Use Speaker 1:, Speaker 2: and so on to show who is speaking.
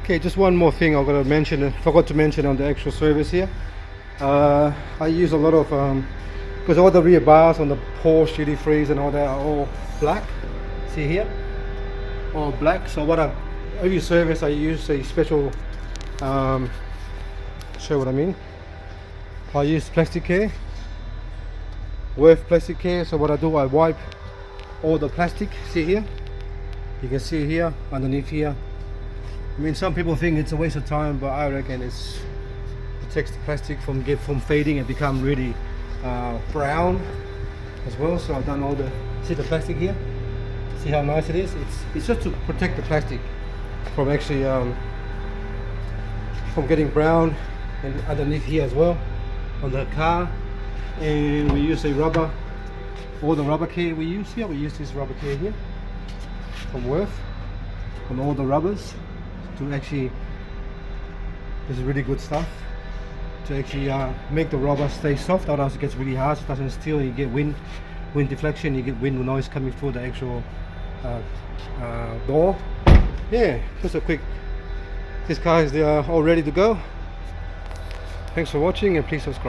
Speaker 1: Okay, just one more thing I'm gonna mention. Forgot to mention on the actual service here. I use a lot of because all the rear bars on the Porsche GT3s and all that are all black. See here, all black. So every service I use a special. Show what I mean. I use plastic care, with plastic care. So what I do, I wipe all the plastic. See here, you can see here underneath here. I mean, some people think it's a waste of time, but I reckon it protects the plastic from fading and become really brown as well. So I've done all the, see the plastic here, see how nice it is. It's just to protect the plastic from actually from getting brown, and underneath here as well on the car. And we use a rubber, all the rubber care we use here. We use this rubber care here from Worth, on all the rubbers, to actually, this is really good stuff to actually make the rubber stay soft. Otherwise it gets really hard, it doesn't steal. You get wind deflection, you get wind noise coming through the actual door. Yeah, just a quick, these guys, they are all ready to go. Thanks for watching, and please subscribe.